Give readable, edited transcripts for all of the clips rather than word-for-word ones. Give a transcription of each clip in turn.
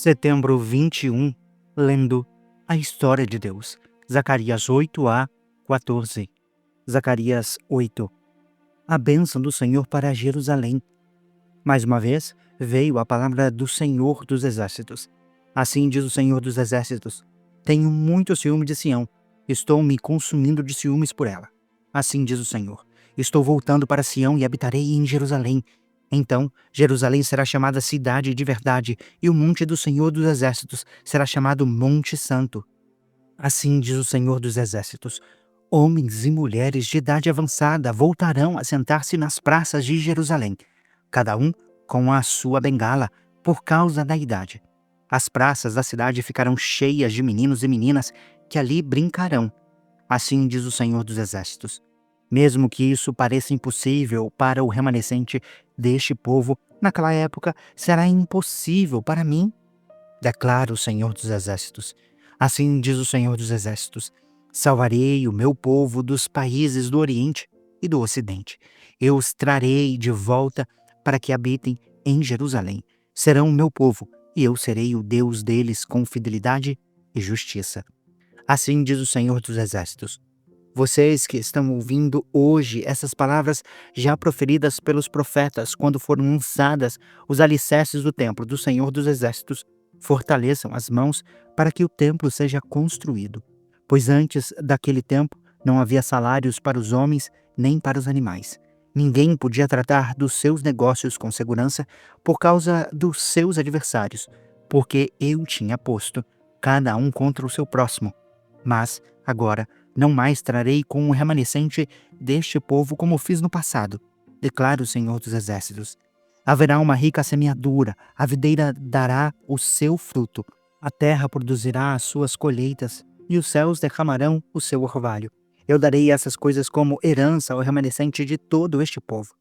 Setembro 21, lendo a história de Deus. Zacarias 8a 14. Zacarias 8. A bênção do Senhor para Jerusalém. Mais uma vez, veio a palavra do Senhor dos Exércitos. Assim diz o Senhor dos Exércitos: tenho muito ciúme de Sião, estou me consumindo de ciúmes por ela. Assim diz o Senhor: estou voltando para Sião e habitarei em Jerusalém. Então, Jerusalém será chamada Cidade de Verdade, e o monte do Senhor dos Exércitos será chamado Monte Santo. Assim diz o Senhor dos Exércitos: homens e mulheres de idade avançada voltarão a sentar-se nas praças de Jerusalém, cada um com a sua bengala, por causa da idade. As praças da cidade ficarão cheias de meninos e meninas que ali brincarão. Assim diz o Senhor dos Exércitos: mesmo que isso pareça impossível para o remanescente deste povo, naquela época será impossível para mim, declara o Senhor dos Exércitos. Assim diz o Senhor dos Exércitos: salvarei o meu povo dos países do Oriente e do Ocidente. Eu os trarei de volta para que habitem em Jerusalém. Serão o meu povo, e eu serei o Deus deles com fidelidade e justiça. Assim diz o Senhor dos Exércitos: vocês que estão ouvindo hoje essas palavras já proferidas pelos profetas quando foram lançadas os alicerces do templo do Senhor dos Exércitos, fortaleçam as mãos para que o templo seja construído. Pois antes daquele tempo não havia salários para os homens nem para os animais. Ninguém podia tratar dos seus negócios com segurança por causa dos seus adversários, porque eu tinha posto cada um contra o seu próximo. Mas, agora, não mais trarei com o remanescente deste povo como fiz no passado, declara o Senhor dos Exércitos. Haverá uma rica semeadura, a videira dará o seu fruto, a terra produzirá as suas colheitas, e os céus derramarão o seu orvalho. Eu darei essas coisas como herança ao remanescente de todo este povo.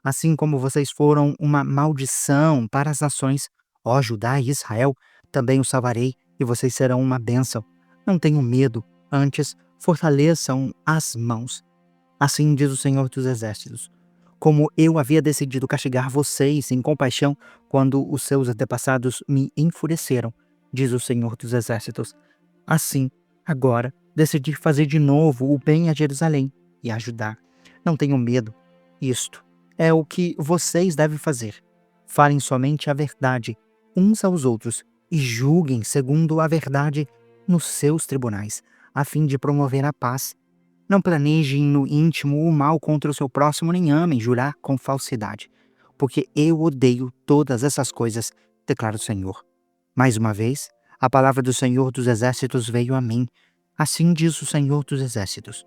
Assim como vocês foram uma maldição para as nações, ó Judá e Israel, também os salvarei, e vocês serão uma bênção. Não tenham medo, antes fortaleçam as mãos. Assim diz o Senhor dos Exércitos: como eu havia decidido castigar vocês em compaixão quando os seus antepassados me enfureceram, diz o Senhor dos Exércitos, assim, agora, decidi fazer de novo o bem a Jerusalém e a Judá. Não tenham medo. Isto é o que vocês devem fazer. Falem somente a verdade uns aos outros e julguem segundo a verdade nos seus tribunais, a fim de promover a paz. Não planejem no íntimo o mal contra o seu próximo, nem amem jurar com falsidade, porque eu odeio todas essas coisas, declara o Senhor. Mais uma vez, a palavra do Senhor dos Exércitos veio a mim. Assim diz o Senhor dos Exércitos: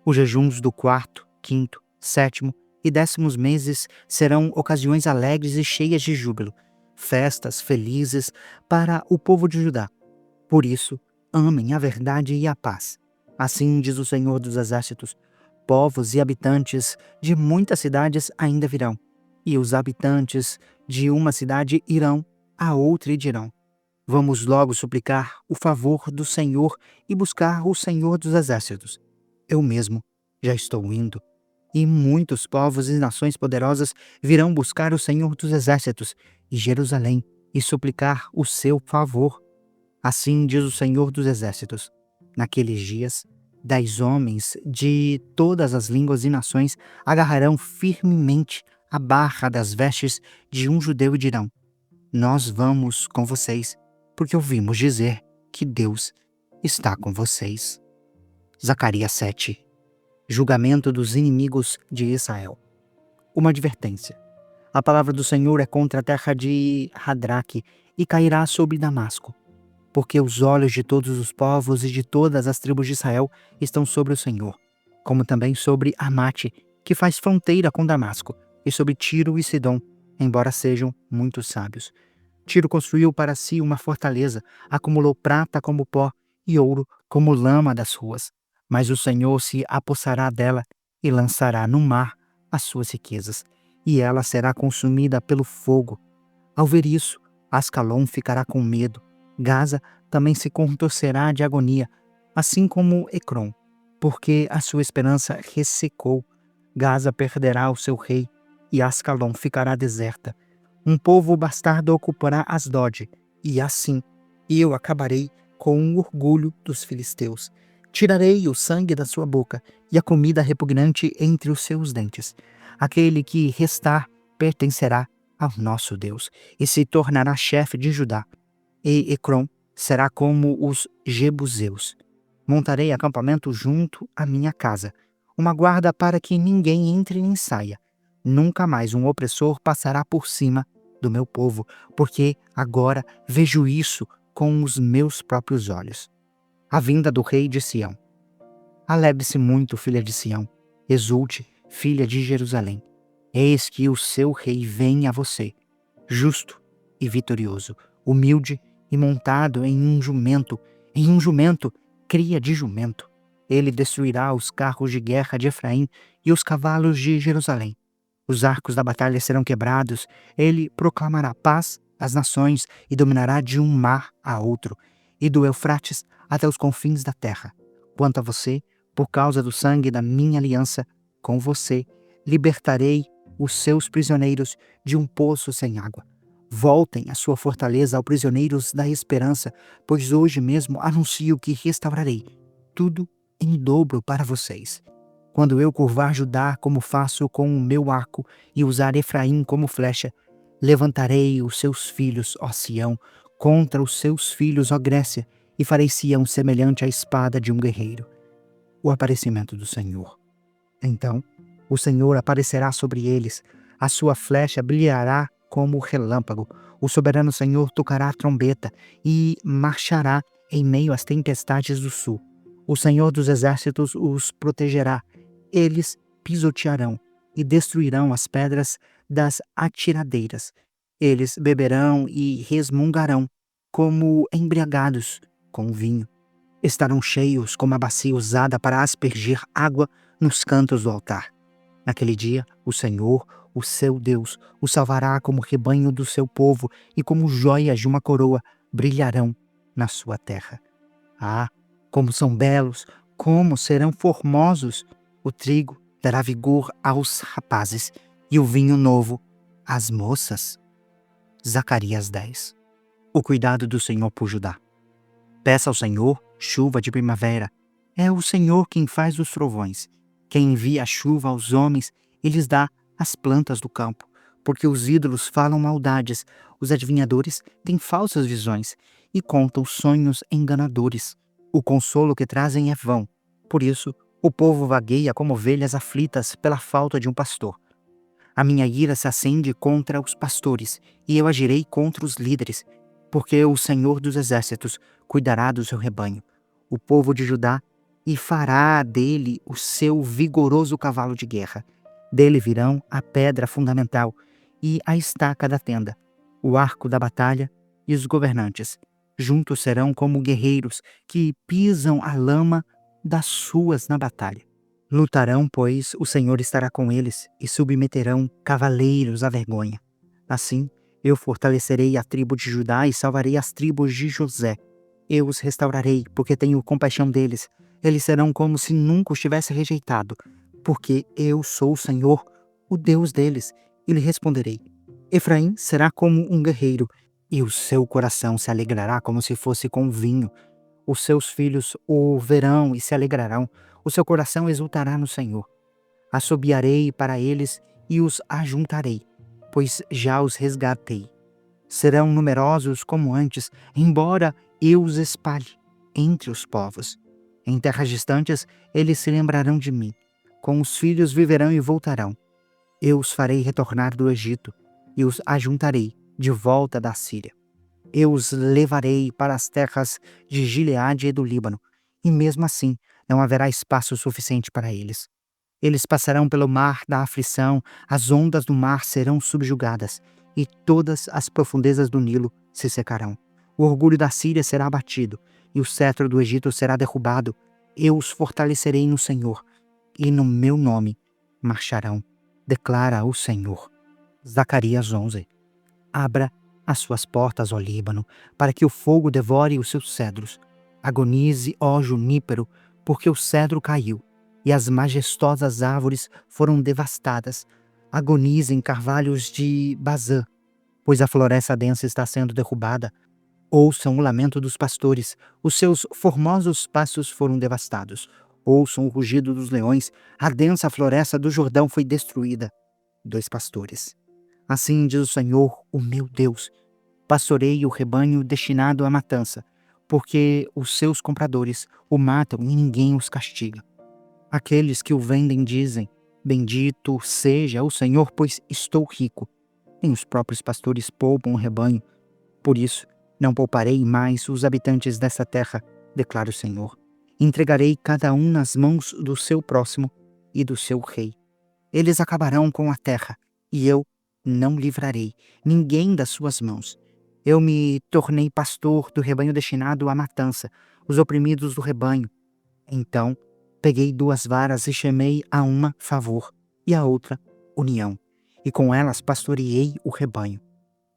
os jejuns do 4º, 5º, 7º e 10º meses serão ocasiões alegres e cheias de júbilo, festas felizes para o povo de Judá. Por isso, amem a verdade e a paz. Assim diz o Senhor dos Exércitos: povos e habitantes de muitas cidades ainda virão, e os habitantes de uma cidade irão a outra e dirão: vamos logo suplicar o favor do Senhor e buscar o Senhor dos Exércitos. Eu mesmo já estou indo, e muitos povos e nações poderosas virão buscar o Senhor dos Exércitos e Jerusalém e suplicar o seu favor. Assim diz o Senhor dos Exércitos: naqueles dias, 10 homens de todas as línguas e nações agarrarão firmemente a barra das vestes de um judeu e dirão: nós vamos com vocês, porque ouvimos dizer que Deus está com vocês. Zacarias 7. Julgamento dos inimigos de Israel. Uma advertência. A palavra do Senhor é contra a terra de Hadraque e cairá sobre Damasco, porque os olhos de todos os povos e de todas as tribos de Israel estão sobre o Senhor, como também sobre Amate, que faz fronteira com Damasco, e sobre Tiro e Sidom, embora sejam muito sábios. Tiro construiu para si uma fortaleza, acumulou prata como pó e ouro como lama das ruas. Mas o Senhor se apossará dela e lançará no mar as suas riquezas, e ela será consumida pelo fogo. Ao ver isso, Ascalon ficará com medo. Gaza também se contorcerá de agonia, assim como Ecrom, porque a sua esperança ressecou. Gaza perderá o seu rei, e Ascalon ficará deserta. Um povo bastardo ocupará Asdod, E assim eu acabarei com o orgulho dos filisteus. Tirarei o sangue da sua boca e a comida repugnante entre os seus dentes. Aquele que restar pertencerá ao nosso Deus e se tornará chefe de Judá. E Ecrom será como os jebuseus. Montarei acampamento junto à minha casa, uma guarda para que ninguém entre nem saia. Nunca mais um opressor passará por cima do meu povo, porque agora vejo isso com os meus próprios olhos. A vinda do rei de Sião. Alegre-se muito, filha de Sião. Exulte, filha de Jerusalém. Eis que o seu rei vem a você, justo e vitorioso, humilde e montado em um jumento, cria de jumento. Ele destruirá os carros de guerra de Efraim e os cavalos de Jerusalém. Os arcos da batalha serão quebrados, ele proclamará paz às nações e dominará de um mar a outro, e do Eufrates até os confins da terra. Quanto a você, por causa do sangue da minha aliança com você, libertarei os seus prisioneiros de um poço sem água. Voltem à sua fortaleza, ó prisioneiros da esperança, pois hoje mesmo anuncio que restaurarei tudo em dobro para vocês. Quando eu curvar Judá como faço com o meu arco e usar Efraim como flecha, levantarei os seus filhos, ó Sião, contra os seus filhos, ó Grécia, e farei Sião semelhante à espada de um guerreiro. O aparecimento do Senhor. Então, o Senhor aparecerá sobre eles, a sua flecha brilhará como o relâmpago, o soberano Senhor tocará a trombeta e marchará em meio às tempestades do sul. O Senhor dos exércitos os protegerá. Eles pisotearão e destruirão as pedras das atiradeiras. Eles beberão e resmungarão, como embriagados com vinho. Estarão cheios como a bacia usada para aspergir água nos cantos do altar. Naquele dia, o Senhor, o seu Deus, o salvará como rebanho do seu povo e como joias de uma coroa brilharão na sua terra. Ah, como são belos, como serão formosos! O trigo dará vigor aos rapazes e o vinho novo às moças. Zacarias 10. O cuidado do Senhor por Judá. Peça ao Senhor chuva de primavera. É o Senhor quem faz os trovões. Quem envia a chuva aos homens e lhes dá as plantas do campo. Porque os ídolos falam maldades, os adivinhadores têm falsas visões e contam sonhos enganadores. O consolo que trazem é vão. Por isso, o povo vagueia como ovelhas aflitas pela falta de um pastor. A minha ira se acende contra os pastores, e eu agirei contra os líderes, porque o Senhor dos exércitos cuidará do seu rebanho, o povo de Judá, e fará dele o seu vigoroso cavalo de guerra. Dele virão a pedra fundamental e a estaca da tenda, o arco da batalha e os governantes. Juntos serão como guerreiros que pisam a lama das suas na batalha. Lutarão, pois o Senhor estará com eles, e submeterão cavaleiros à vergonha. Assim, eu fortalecerei a tribo de Judá e salvarei as tribos de José. Eu os restaurarei, porque tenho compaixão deles. Eles serão como se nunca os tivesse rejeitado, porque eu sou o Senhor, o Deus deles, e lhe responderei. Efraim será como um guerreiro, e o seu coração se alegrará como se fosse com vinho. Os seus filhos o verão e se alegrarão, o seu coração exultará no Senhor. Assobiarei para eles e os ajuntarei, pois já os resgatei. Serão numerosos como antes, embora eu os espalhe entre os povos. Em terras distantes, eles se lembrarão de mim. Com os filhos viverão e voltarão. Eu os farei retornar do Egito e os ajuntarei de volta da Síria. Eu os levarei para as terras de Gileade e do Líbano, e mesmo assim não haverá espaço suficiente para eles. Eles passarão pelo mar da aflição, as ondas do mar serão subjugadas, e todas as profundezas do Nilo se secarão. O orgulho da Síria será abatido, e o cetro do Egito será derrubado. Eu os fortalecerei no Senhor, e no meu nome marcharão, declara o Senhor. Zacarias 11. Abra as suas portas, ó Líbano, para que o fogo devore os seus cedros. Agonize, ó junípero, porque o cedro caiu, e as majestosas árvores foram devastadas. Agonizem carvalhos de Bazã, pois a floresta densa está sendo derrubada. Ouçam o lamento dos pastores, os seus formosos pastos foram devastados. Ouçam o rugido dos leões, a densa floresta do Jordão foi destruída. 2 pastores. Assim diz o Senhor, o meu Deus: pastorei o rebanho destinado à matança, porque os seus compradores o matam e ninguém os castiga. Aqueles que o vendem dizem: bendito seja o Senhor, pois estou rico. Nem os próprios pastores poupam o rebanho. Por isso, não pouparei mais os habitantes dessa terra, declara o Senhor. Entregarei cada um nas mãos do seu próximo e do seu rei. Eles acabarão com a terra, e eu não livrarei ninguém das suas mãos. Eu me tornei pastor do rebanho destinado à matança, os oprimidos do rebanho. Então, peguei 2 varas e chamei a uma favor, e a outra união, e com elas pastoreei o rebanho.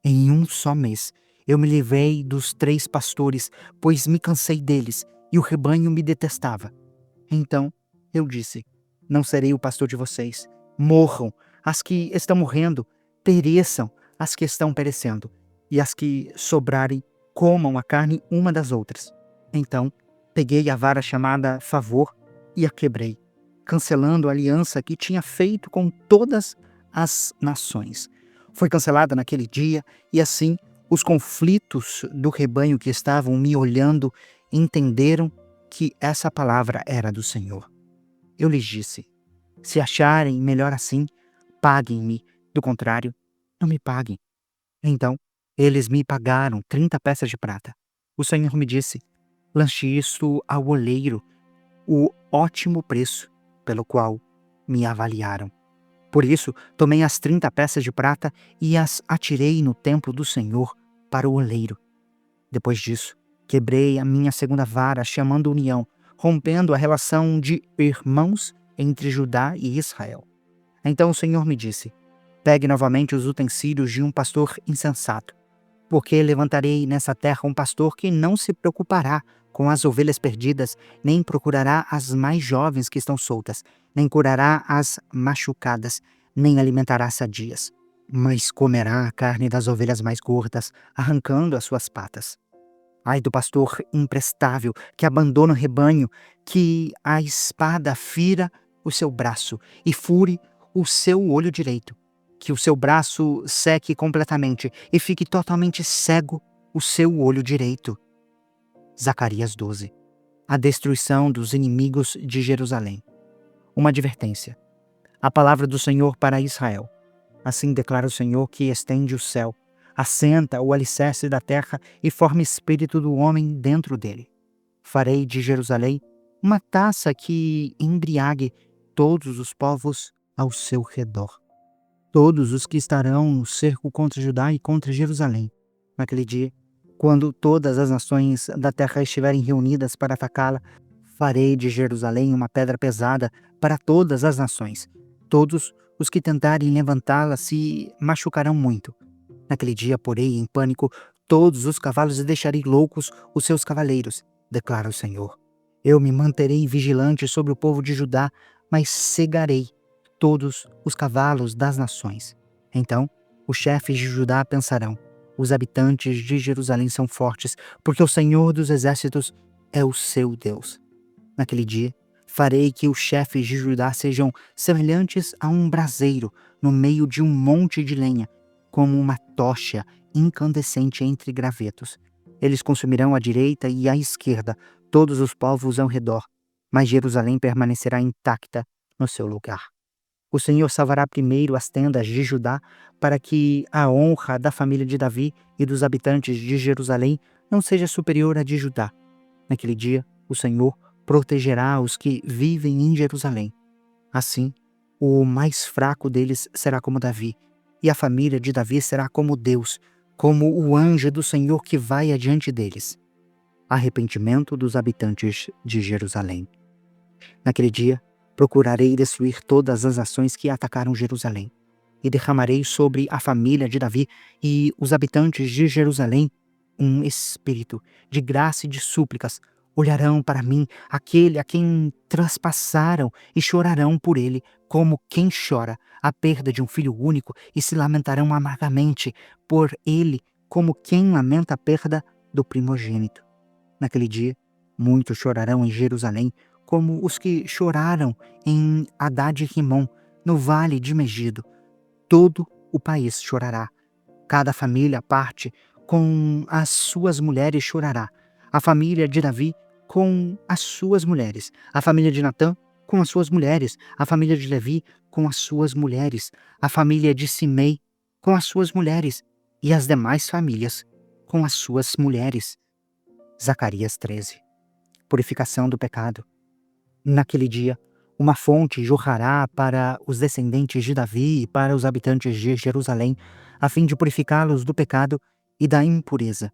Em um só mês, eu me livrei dos 3 pastores, pois me cansei deles, e o rebanho me detestava. Então eu disse: não serei o pastor de vocês. Morram as que estão morrendo, pereçam as que estão perecendo, e as que sobrarem comam a carne uma das outras. Então peguei a vara chamada favor e a quebrei, cancelando a aliança que tinha feito com todas as nações. Foi cancelada naquele dia, e assim os conflitos do rebanho que estavam me olhando entenderam que essa palavra era do Senhor. Eu lhes disse: se acharem melhor assim, paguem-me, do contrário, não me paguem. Então eles me pagaram 30 peças de prata. O Senhor me disse: lance isto ao oleiro, o ótimo preço pelo qual me avaliaram. Por isso, tomei as 30 peças de prata e as atirei no templo do Senhor para o oleiro. Depois disso, quebrei a minha segunda vara, chamando união, rompendo a relação de irmãos entre Judá e Israel. Então o Senhor me disse: pegue novamente os utensílios de um pastor insensato, porque levantarei nessa terra um pastor que não se preocupará com as ovelhas perdidas, nem procurará as mais jovens que estão soltas, nem curará as machucadas, nem alimentará sadias, mas comerá a carne das ovelhas mais gordas, arrancando as suas patas. Ai do pastor imprestável que abandona o rebanho, que a espada fira o seu braço e fure o seu olho direito, que o seu braço seque completamente e fique totalmente cego o seu olho direito. Zacarias 12. A destruição dos inimigos de Jerusalém. Uma advertência. A palavra do Senhor para Israel. Assim declara o Senhor que estende o céu, assenta o alicerce da terra e forma espírito do homem dentro dele. Farei de Jerusalém uma taça que embriague todos os povos ao seu redor. Todos os que estarão no cerco contra Judá e contra Jerusalém. Naquele dia, quando todas as nações da terra estiverem reunidas para atacá-la, farei de Jerusalém uma pedra pesada para todas as nações. Todos os que tentarem levantá-la se machucarão muito. Naquele dia porei em pânico todos os cavalos e deixarei loucos os seus cavaleiros, declara o Senhor. Eu me manterei vigilante sobre o povo de Judá, mas cegarei todos os cavalos das nações. Então os chefes de Judá pensarão: os habitantes de Jerusalém são fortes, porque o Senhor dos exércitos é o seu Deus. Naquele dia, farei que os chefes de Judá sejam semelhantes a um braseiro no meio de um monte de lenha, como uma tocha incandescente entre gravetos. Eles consumirão à direita e à esquerda todos os povos ao redor, mas Jerusalém permanecerá intacta no seu lugar. O Senhor salvará primeiro as tendas de Judá, para que a honra da família de Davi e dos habitantes de Jerusalém não seja superior à de Judá. Naquele dia, o Senhor protegerá os que vivem em Jerusalém. Assim, o mais fraco deles será como Davi, e a família de Davi será como Deus, como o anjo do Senhor que vai adiante deles. Arrependimento dos habitantes de Jerusalém. Naquele dia, procurarei destruir todas as nações que atacaram Jerusalém, e derramarei sobre a família de Davi e os habitantes de Jerusalém um espírito de graça e de súplicas. Olharão para mim, aquele a quem traspassaram, e chorarão por ele, como quem chora a perda de um filho único, e se lamentarão amargamente por ele, como quem lamenta a perda do primogênito. Naquele dia, muitos chorarão em Jerusalém, como os que choraram em Hadad-Rimom, no vale de Megido. Todo o país chorará. Cada família à parte com as suas mulheres chorará. A família de Davi com as suas mulheres. A família de Natã com as suas mulheres. A família de Levi com as suas mulheres. A família de Simei com as suas mulheres. E as demais famílias com as suas mulheres. Zacarias 13. Purificação do pecado. Naquele dia, uma fonte jorrará para os descendentes de Davi e para os habitantes de Jerusalém, a fim de purificá-los do pecado e da impureza.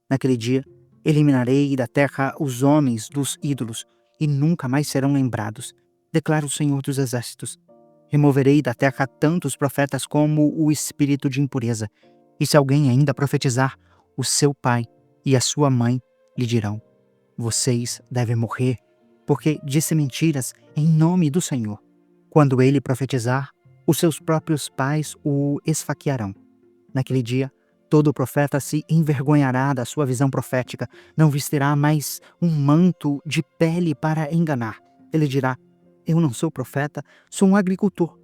Naquele dia, eliminarei da terra os homens dos ídolos, e nunca mais serão lembrados, declara o Senhor dos Exércitos. Removerei da terra tanto os profetas como o espírito de impureza, e se alguém ainda profetizar, o seu pai e a sua mãe lhe dirão: vocês devem morrer, porque disse mentiras em nome do Senhor. Quando ele profetizar, os seus próprios pais o esfaquearão. Naquele dia, todo profeta se envergonhará da sua visão profética, não vestirá mais um manto de pele para enganar. Ele dirá: eu não sou profeta, sou um agricultor.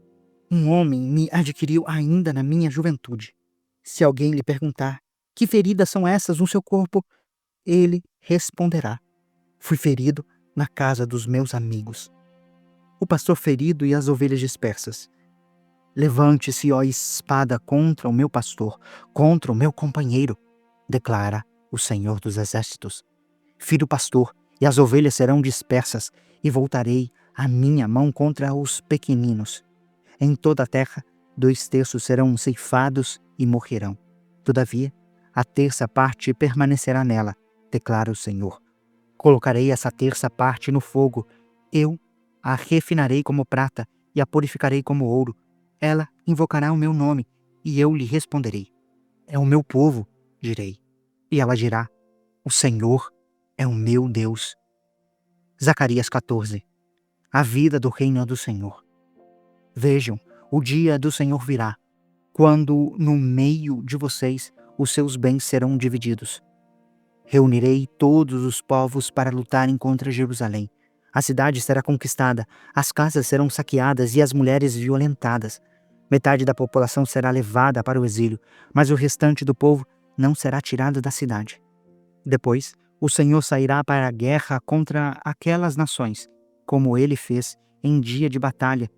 Um homem me adquiriu ainda na minha juventude. Se alguém lhe perguntar: que feridas são essas no seu corpo? Ele responderá: fui ferido na casa dos meus amigos. O pastor ferido e as ovelhas dispersas. Levante-se, ó espada, contra o meu pastor, contra o meu companheiro, declara o Senhor dos Exércitos. Firo o pastor, e as ovelhas serão dispersas, e voltarei a minha mão contra os pequeninos. Em toda a terra, 2/3 serão ceifados e morrerão. Todavia, a terça parte permanecerá nela, declara o Senhor. Colocarei essa terça parte no fogo. Eu a refinarei como prata e a purificarei como ouro. Ela invocará o meu nome e eu lhe responderei. É o meu povo, direi. E ela dirá: o Senhor é o meu Deus. Zacarias 14. A vida do reino do Senhor. Vejam, o dia do Senhor virá, quando no meio de vocês os seus bens serão divididos. Reunirei todos os povos para lutarem contra Jerusalém. A cidade será conquistada, as casas serão saqueadas e as mulheres violentadas. Metade da população será levada para o exílio, mas o restante do povo não será tirado da cidade. Depois, o Senhor sairá para a guerra contra aquelas nações, como ele fez em dia de batalha.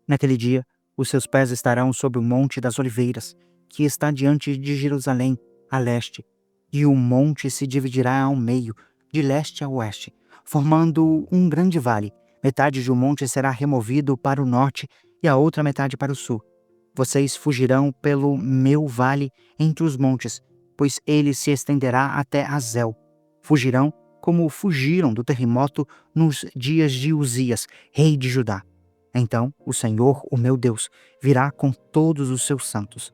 Naquele dia, os seus pés estarão sobre o Monte das Oliveiras, que está diante de Jerusalém, a leste, e o monte se dividirá ao meio, de leste a oeste, formando um grande vale. Metade do monte será removido para o norte e a outra metade para o sul. Vocês fugirão pelo meu vale entre os montes, pois ele se estenderá até Azel. Fugirão como fugiram do terremoto nos dias de Uzias, rei de Judá. Então o Senhor, o meu Deus, virá com todos os seus santos.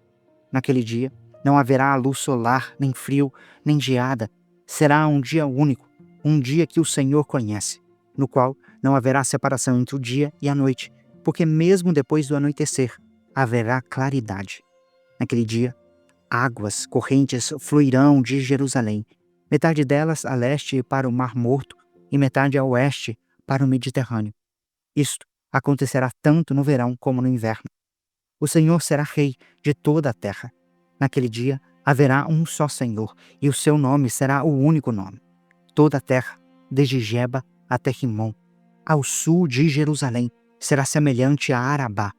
Naquele dia não haverá luz solar, nem frio, nem geada. Será um dia único, um dia que o Senhor conhece, no qual não haverá separação entre o dia e a noite, porque mesmo depois do anoitecer haverá claridade. Naquele dia, águas correntes fluirão de Jerusalém, metade delas a leste para o Mar Morto e metade a oeste para o Mediterrâneo. Isto acontecerá tanto no verão como no inverno. O Senhor será rei de toda a terra. Naquele dia haverá um só Senhor, e o seu nome será o único nome. Toda a terra, desde Geba até Rimom, ao sul de Jerusalém, será semelhante a Arabá.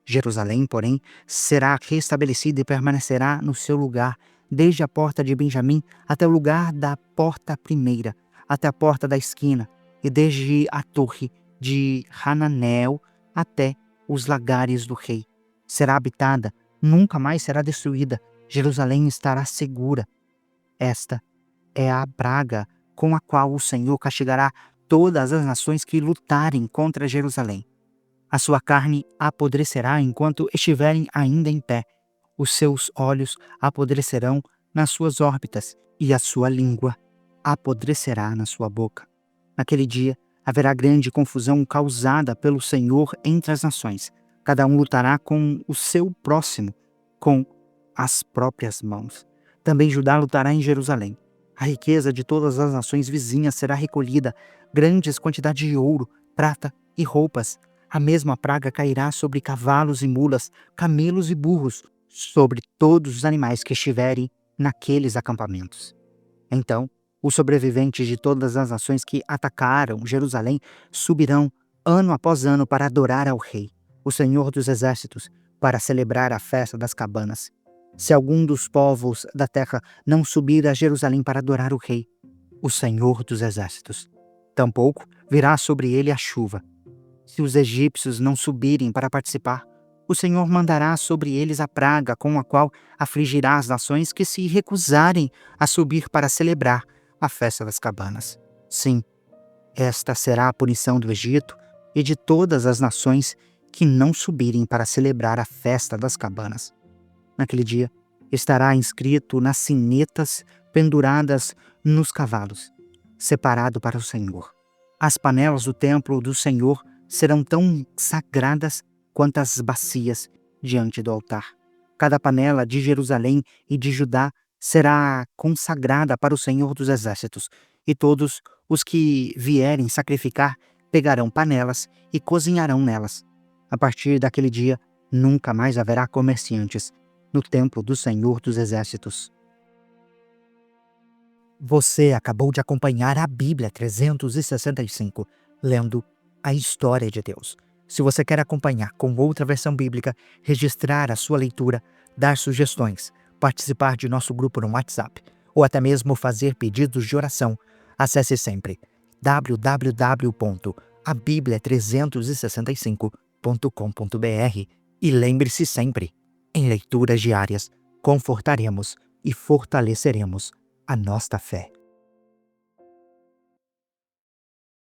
Jerusalém, porém, será restabelecida e permanecerá no seu lugar, desde a porta de Benjamim até o lugar da porta primeira, até a porta da esquina, e desde a torre de Hananel até os lagares do rei. Será habitada, nunca mais será destruída. Jerusalém estará segura. Esta é a praga com a qual o Senhor castigará todas as nações que lutarem contra Jerusalém. A sua carne apodrecerá enquanto estiverem ainda em pé. Os seus olhos apodrecerão nas suas órbitas, e a sua língua apodrecerá na sua boca. Naquele dia haverá grande confusão causada pelo Senhor entre as nações. Cada um lutará com o seu próximo, com as próprias mãos. Também Judá lutará em Jerusalém. A riqueza de todas as nações vizinhas será recolhida, grandes quantidades de ouro, prata e roupas. A mesma praga cairá sobre cavalos e mulas, camelos e burros, sobre todos os animais que estiverem naqueles acampamentos. Então, os sobreviventes de todas as nações que atacaram Jerusalém subirão ano após ano para adorar ao Rei, o Senhor dos Exércitos, para celebrar a festa das cabanas. Se algum dos povos da terra não subir a Jerusalém para adorar o Rei, o Senhor dos Exércitos, tampouco virá sobre ele a chuva. Se os egípcios não subirem para participar, o Senhor mandará sobre eles a praga com a qual afligirá as nações que se recusarem a subir para celebrar a festa das cabanas. Sim, esta será a punição do Egito e de todas as nações que não subirem para celebrar a festa das cabanas. Naquele dia, estará inscrito nas sinetas penduradas nos cavalos, separado para o Senhor. As panelas do templo do Senhor serão tão sagradas quanto as bacias diante do altar. Cada panela de Jerusalém e de Judá será consagrada para o Senhor dos Exércitos, e todos os que vierem sacrificar pegarão panelas e cozinharão nelas. A partir daquele dia, nunca mais haverá comerciantes no templo do Senhor dos Exércitos. Você acabou de acompanhar a Bíblia 365, lendo a história de Deus. Se você quer acompanhar com outra versão bíblica, registrar a sua leitura, dar sugestões, participar de nosso grupo no WhatsApp ou até mesmo fazer pedidos de oração, acesse sempre www.abiblia365.com.br e lembre-se sempre, em leituras diárias, confortaremos e fortaleceremos a nossa fé.